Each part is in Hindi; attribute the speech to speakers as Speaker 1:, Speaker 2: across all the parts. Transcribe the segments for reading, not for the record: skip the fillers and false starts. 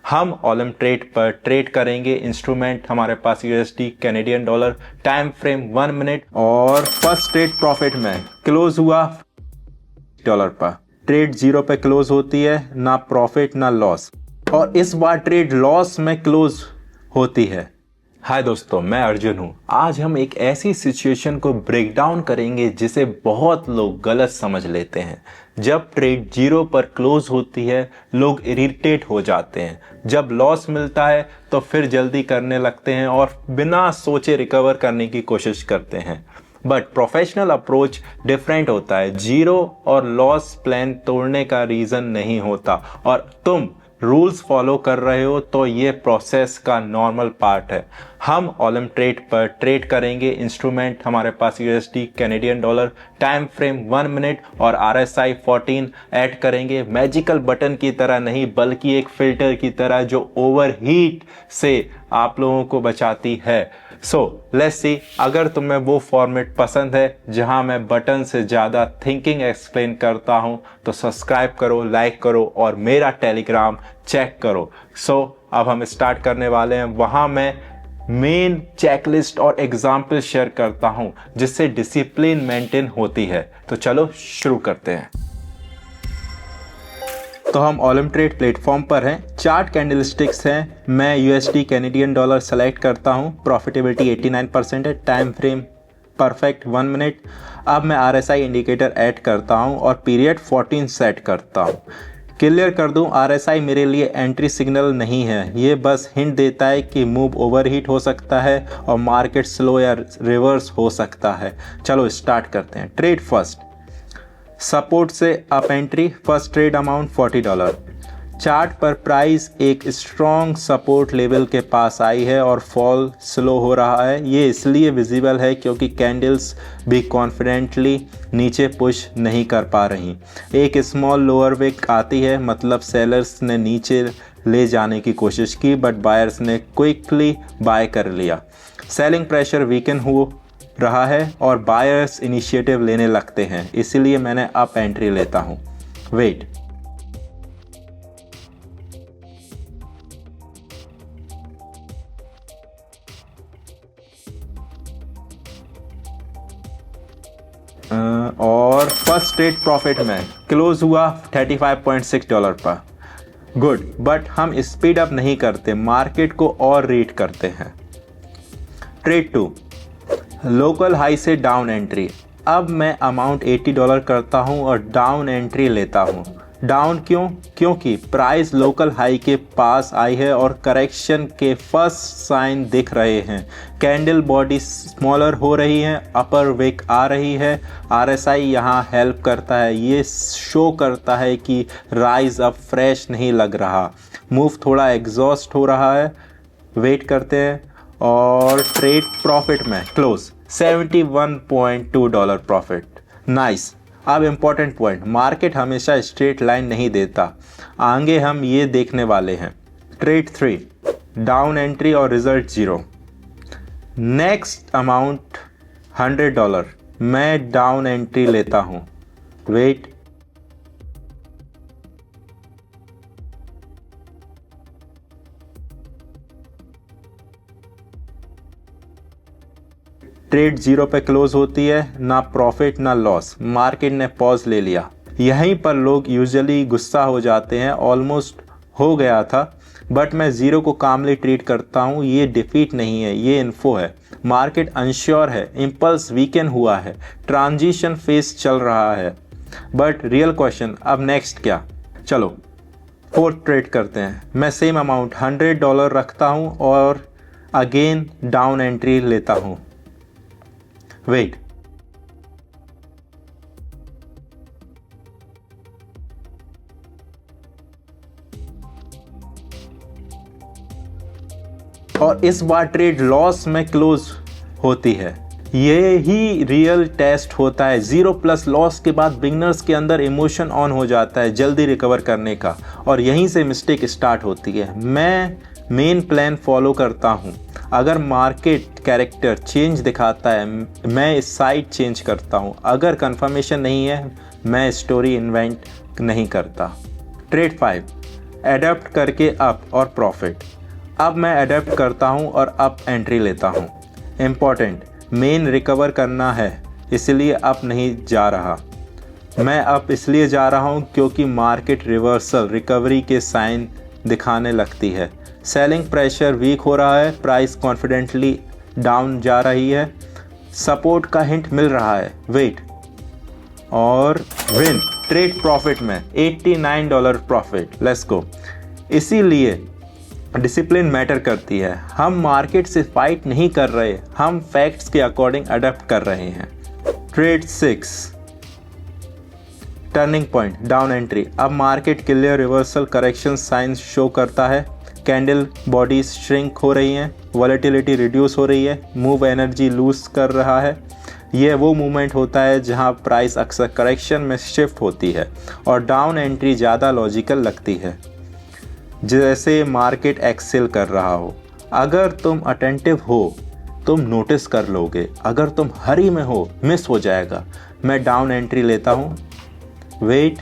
Speaker 1: हम ऑलम ट्रेड पर ट्रेड करेंगे। इंस्ट्रूमेंट हमारे पास USD Canadian dollar, time frame 1 minute और फर्स्ट ट्रेड प्रॉफिट में क्लोज हुआ डॉलर पर। ट्रेड जीरो पे क्लोज होती है, ना प्रॉफिट ना लॉस, और इस बार ट्रेड लॉस में क्लोज होती है। हाय दोस्तों, मैं अर्जुन हूँ। आज हम एक ऐसी सिचुएशन को ब्रेक डाउन करेंगे जिसे बहुत लोग गलत समझ लेते हैं। जब ट्रेड जीरो पर क्लोज होती है लोग इरिटेट हो जाते हैं, जब लॉस मिलता है तो फिर जल्दी करने लगते हैं और बिना सोचे रिकवर करने की कोशिश करते हैं। बट प्रोफेशनल अप्रोच डिफरेंट होता है। जीरो और लॉस प्लान तोड़ने का रीज़न नहीं होता, और तुम रूल्स फॉलो कर रहे हो तो ये प्रोसेस का नॉर्मल पार्ट है। हम ऑलम ट्रेड पर ट्रेड करेंगे। इंस्ट्रूमेंट हमारे पास USD Canadian dollar, time frame 1 minute और RSI 14 ऐड करेंगे। मैजिकल बटन की तरह नहीं, बल्कि एक फिल्टर की तरह जो ओवरहीट से आप लोगों को बचाती है। सो लेट्स सी, अगर तुम्हें वो फॉर्मेट पसंद है जहां मैं बटन से ज़्यादा थिंकिंग एक्सप्लेन करता हूं तो सब्सक्राइब करो, लाइक करो और मेरा टेलीग्राम चेक करो। सो अब हम स्टार्ट करने वाले हैं। वहां मैं मेन चेकलिस्ट और एग्जाम्पल शेयर करता हूं जिससे डिसिप्लिन मेंटेन होती है। तो चलो शुरू करते हैं। तो हम ऑलम ट्रेड प्लेटफॉर्म पर हैं। चार्ट कैंडलस्टिक्स हैं। मैं यूएसडी कैनेडियन डॉलर सेलेक्ट करता हूं। प्रॉफिटेबिलिटी 89% है। Time frame perfect 1 minute. अब मैं RSI इंडिकेटर ऐड करता हूं और पीरियड 14 सेट करता हूं। क्लियर कर दूं, RSI मेरे लिए एंट्री सिग्नल नहीं है, ये बस हिंट देता है कि मूव ओवरहीट हो सकता है और मार्केट स्लो या रिवर्स हो सकता है। चलो स्टार्ट करते हैं। ट्रेड फर्स्ट, सपोर्ट से up entry, first trade amount $40। Chart पर प्राइस एक स्ट्रॉन्ग सपोर्ट लेवल के पास आई है और फॉल स्लो हो रहा है। ये इसलिए विजिबल है क्योंकि कैंडल्स भी कॉन्फिडेंटली नीचे पुश नहीं कर पा रही। एक स्मॉल लोअर विक आती है, मतलब सेलर्स ने नीचे ले जाने की कोशिश की बट बायर्स ने क्विकली बाय कर लिया। सेलिंग प्रेशर वीकन हो रहा है और बायर्स इनिशिएटिव लेने लगते हैं, इसीलिए मैंने अप एंट्री लेता हूं। वेट, और फर्स्ट ट्रेड प्रॉफिट में क्लोज हुआ $35.6 पर। गुड, बट हम स्पीड अप नहीं करते, मार्केट को और रीड करते हैं। ट्रेड 2, लोकल हाई से डाउन एंट्री। अब मैं अमाउंट $80 करता हूं और डाउन एंट्री लेता हूं। डाउन क्यों? क्योंकि प्राइस लोकल हाई के पास आई है और करेक्शन के फर्स्ट साइन दिख रहे हैं। कैंडल बॉडी स्मॉलर हो रही है, अपर विक आ रही है। RSI यहाँ हेल्प करता है, ये शो करता है कि राइज अब फ्रेश नहीं लग रहा, मूव थोड़ा एग्जॉस्ट हो रहा है। वेट करते हैं और ट्रेड प्रॉफिट में क्लोज $71.2 प्रॉफिट। नाइस। अब इम्पॉर्टेंट पॉइंट, मार्केट हमेशा स्ट्रेट लाइन नहीं देता, आगे हम ये देखने वाले हैं। ट्रेड 3, डाउन एंट्री और रिजल्ट जीरो। नेक्स्ट अमाउंट $100, मैं डाउन एंट्री लेता हूँ। वेट, ट्रेड जीरो पे क्लोज होती है, ना प्रॉफिट ना लॉस, मार्केट ने पॉज ले लिया। यहीं पर लोग यूजुअली गुस्सा हो जाते हैं, ऑलमोस्ट हो गया था, बट मैं जीरो को कामली ट्रीट करता हूँ। ये डिफीट नहीं है, ये इन्फो है। मार्केट अनश्योर है, इम्पल्स वीकेंड हुआ है, ट्रांजिशन फेस चल रहा है। बट रियल क्वेश्चन, अब नेक्स्ट क्या? चलो फोर्थ ट्रेड करते हैं। मैं सेम अमाउंट $100 रखता हूँ और अगेन डाउन एंट्री लेता हूँ। वेट, और इस बार ट्रेड लॉस में क्लोज होती है। ये ही रियल टेस्ट होता है। 0+ लॉस के बाद बिगनर्स के अंदर इमोशन ऑन हो जाता है जल्दी रिकवर करने का, और यहीं से मिस्टेक स्टार्ट होती है। मैं मेन प्लान फॉलो करता हूँ। अगर मार्केट कैरेक्टर चेंज दिखाता है मैं साइड चेंज करता हूँ, अगर कंफर्मेशन नहीं है मैं स्टोरी इन्वेंट नहीं करता। ट्रेड 5, एडप्ट करके अप और प्रॉफिट। अब मैं एडप्ट करता हूँ और अप एंट्री लेता हूँ। इम्पॉर्टेंट, मेन रिकवर करना है इसलिए अप नहीं जा रहा। मैं अप इसलिए जा रहा हूँ क्योंकि मार्केट रिवर्सल रिकवरी के साइन दिखाने लगती है। सेलिंग प्रेशर वीक हो रहा है, प्राइस कॉन्फिडेंटली डाउन जा रही है, सपोर्ट का हिंट मिल रहा है, वेट और विन। ट्रेड प्रॉफिट में $89 प्रॉफिट, लेट्स गो। इसीलिए डिसिप्लिन मैटर करती है। हम मार्केट से फाइट नहीं कर रहे, हम फैक्ट्स के अकॉर्डिंग अडॉप्ट कर रहे हैं। Trade 6, turning point, down entry. अब market clear reversal correction signs show करता है। कैंडल बॉडीज श्रिंक हो रही हैं, वॉलेटिलिटी रिड्यूस हो रही है, मूव एनर्जी लूज कर रहा है। यह वो मूवमेंट होता है जहां प्राइस अक्सर करेक्शन में शिफ्ट होती है और डाउन एंट्री ज़्यादा लॉजिकल लगती है, जैसे मार्केट एक्सेल कर रहा हो। अगर तुम अटेंटिव हो तुम नोटिस कर लोगे, अगर तुम हरी में हो मिस हो जाएगा। मैं डाउन एंट्री लेता हूँ, वेट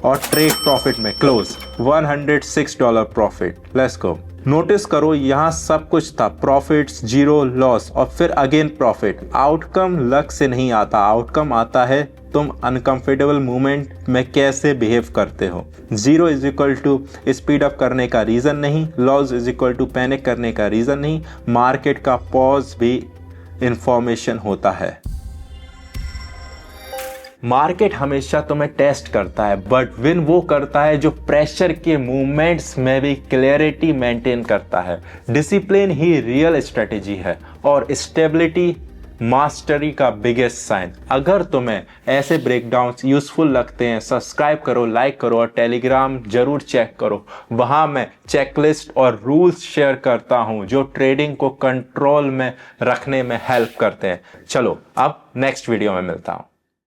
Speaker 1: और ट्रेड प्रॉफिट में close $106 profit, let's go. Notice करो यहाँ सब कुछ था, प्रॉफिट्स, जीरो, लॉस और फिर अगेन प्रॉफिट। आउटकम लक से नहीं आता, आउटकम आता है तुम अनकंफर्टेबल मूवमेंट में कैसे बिहेव करते हो। Zero is equal to speed up करने का रीज़न नहीं, loss is equal to panic करने का रीज़न नहीं। मार्केट का पॉज भी इंफॉर्मेशन होता है। मार्केट हमेशा तुम्हें टेस्ट करता है, बट विन वो करता है जो प्रेशर के मूवमेंट्स में भी क्लैरिटी मेंटेन करता है। डिसिप्लिन ही रियल स्ट्रेटेजी है और स्टेबिलिटी मास्टरी का बिगेस्ट साइन। अगर तुम्हें ऐसे ब्रेकडाउन्स यूजफुल लगते हैं, सब्सक्राइब करो, लाइक करो और टेलीग्राम जरूर चेक करो। वहां मैं चेकलिस्ट और रूल्स शेयर करता हूं जो ट्रेडिंग को कंट्रोल में रखने में हेल्प करते हैं। चलो अब नेक्स्ट वीडियो में मिलता हूं।